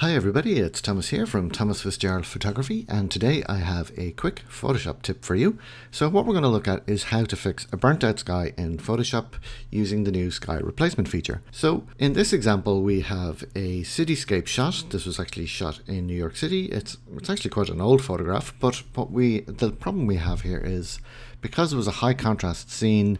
Hi everybody, it's Thomas here from Thomas Fitzgerald Photography, and today I have a quick Photoshop tip for you. So what we're going to look at is how to fix a burnt out sky in Photoshop using the new sky replacement feature. So in this example we have a cityscape shot. This was actually shot in New York City. It's actually quite an old photograph, but the problem we have here is because it was a high contrast scene,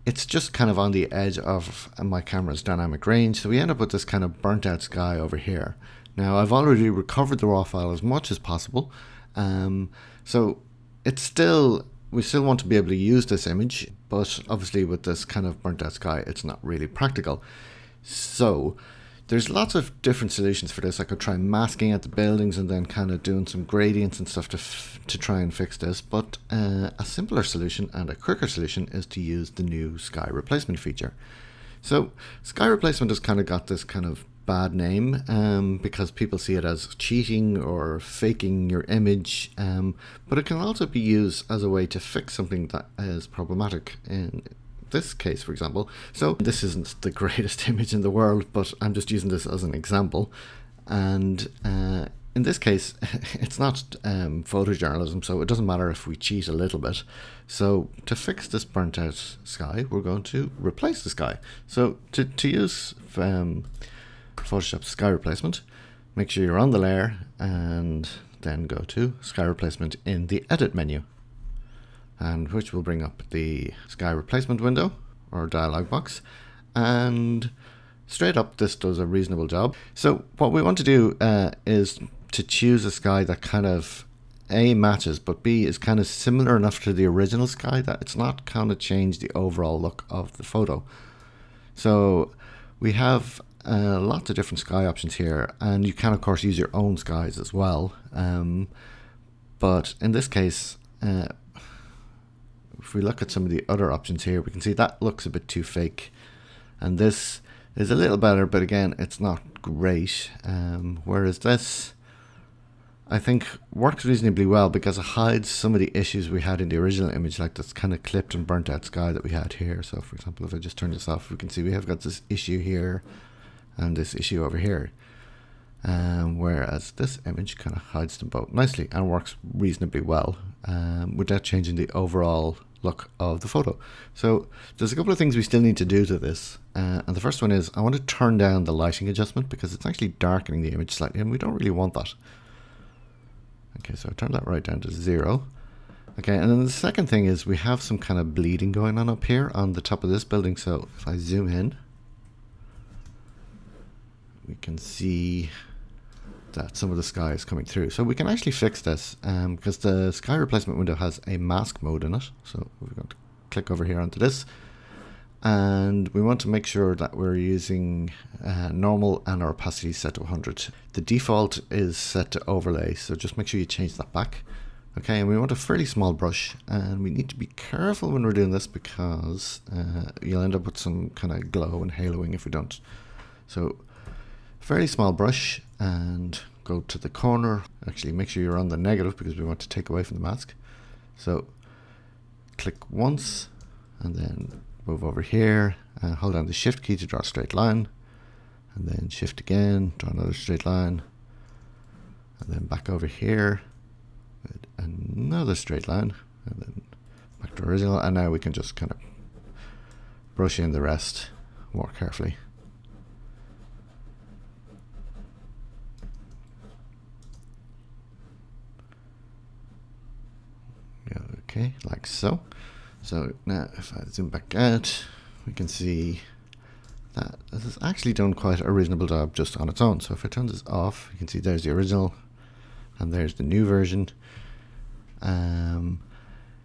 it's just kind of on the edge of my camera's dynamic range, so we end up with this kind of burnt out sky over here. Now I've already recovered the raw file as much as possible, so we still want to be able to use this image, but obviously with this kind of burnt out sky it's not really practical. So there's lots of different solutions for this. I could try masking out the buildings and then kind of doing some gradients and stuff to try and fix this, but a simpler solution and a quicker solution is to use the new sky replacement feature. So sky replacement has kind of got this kind of bad name because people see it as cheating or faking your image, but it can also be used as a way to fix something that is problematic in this case, for example. So this isn't the greatest image in the world, but I'm just using this as an example, and in this case it's not photojournalism, so it doesn't matter if we cheat a little bit. So to fix this burnt out sky, we're going to replace the sky. So to use Photoshop sky replacement, make sure you're on the layer and then go to sky replacement in the edit menu, and which will bring up the sky replacement window or dialog box, and straight up this does a reasonable job. So what we want to do is to choose a sky that kind of A, matches, but B, is kind of similar enough to the original sky that it's not kind of change the overall look of the photo. So we have lots of different sky options here, and you can of course use your own skies as well, but in this case if we look at some of the other options here, we can see that looks a bit too fake, and this is a little better, but again it's not great, whereas this I think works reasonably well because it hides some of the issues we had in the original image, like this kind of clipped and burnt out sky that we had here. So for example, if I just turn this off, we can see we have got this issue here and this issue over here, whereas this image kind of hides them both nicely and works reasonably well without changing the overall look of the photo. So there's a couple of things we still need to do to this, and the first one is I want to turn down the lighting adjustment because it's actually darkening the image slightly and we don't really want that. Okay, so I turn that right down to 0. Okay, and then the second thing is we have some kind of bleeding going on up here on the top of this building. So if I zoom in, we can see that some of the sky is coming through. So we can actually fix this because the sky replacement window has a mask mode in it. So we're going to click over here onto this, and we want to make sure that we're using normal and our opacity set to 100. The default is set to overlay, so just make sure you change that back. Okay, and we want a fairly small brush, and we need to be careful when we're doing this because you'll end up with some kind of glow and haloing if we don't. So fairly small brush, and go to the corner. Actually make sure you're on the negative because we want to take away from the mask. So click once and then move over here and hold down the shift key to draw a straight line, and then shift again, draw another straight line, and then back over here with another straight line, and then back to original. And now we can just kind of brush in the rest more carefully. Okay, like so. So now if I zoom back out, we can see that this has actually done quite a reasonable job just on its own. So if I turn this off, you can see there's the original and there's the new version.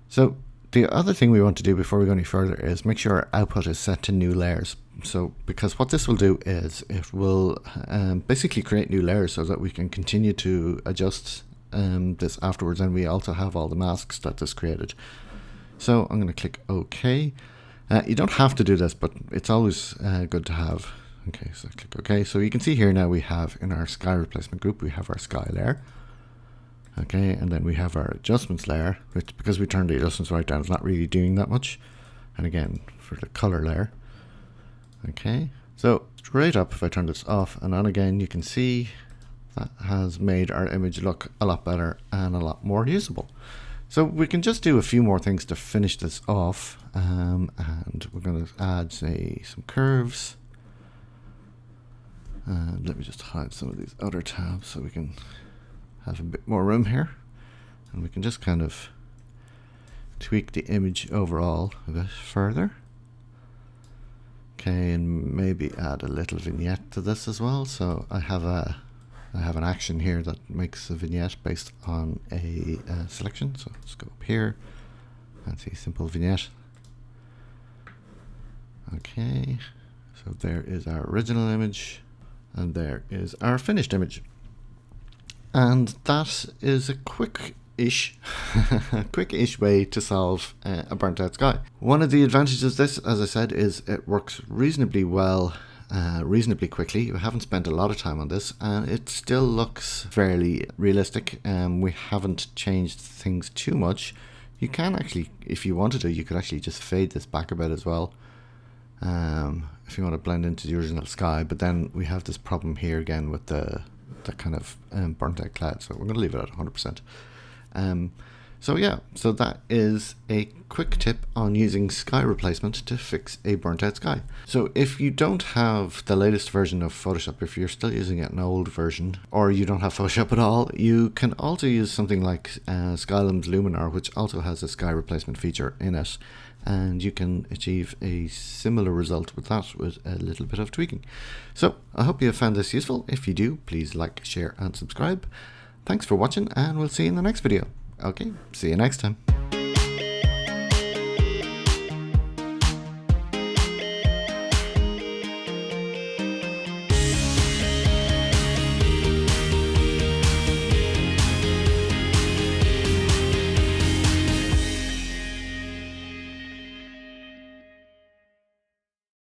So the other thing we want to do before we go any further is make sure our output is set to new layers. So because what this will do is it will basically create new layers so that we can continue to adjust this afterwards, and we also have all the masks that this created. So I'm going to click OK. You don't have to do this, but it's always good to have. Okay, so click OK. So you can see here now we have in our sky replacement group, we have our sky layer. Okay, and then we have our adjustments layer, which because we turned the adjustments right down, it's not really doing that much. And again, for the color layer. Okay, So straight up, if I turn this off and on again, you can see that has made our image look a lot better and a lot more usable. So we can just do a few more things to finish this off, and we're going to add, say, some curves. And let me just hide some of these other tabs so we can have a bit more room here. And we can just kind of tweak the image overall a bit further. Okay, and maybe add a little vignette to this as well. So I have an action here that makes a vignette based on a selection. So let's go up here and see simple vignette. Okay, so there is our original image and there is our finished image. And that is a quick-ish way to solve a burnt out sky. One of the advantages of this, as I said, is it works reasonably well, reasonably quickly. We haven't spent a lot of time on this and it still looks fairly realistic. We haven't changed things too much. You can actually, if you wanted to, you could actually just fade this back a bit as well, if you want to blend into the original sky. But then we have this problem here again with the kind of burnt out cloud, so we're going to leave it at 100%. So yeah, so that is a quick tip on using sky replacement to fix a burnt out sky. So if you don't have the latest version of Photoshop, if you're still using an old version, or you don't have Photoshop at all, you can also use something like Skylum's Luminar, which also has a sky replacement feature in it, and you can achieve a similar result with that with a little bit of tweaking. So I hope you have found this useful. If you do, please like, share and subscribe. Thanks for watching, and we'll see you in the next video. Okay, see you next time.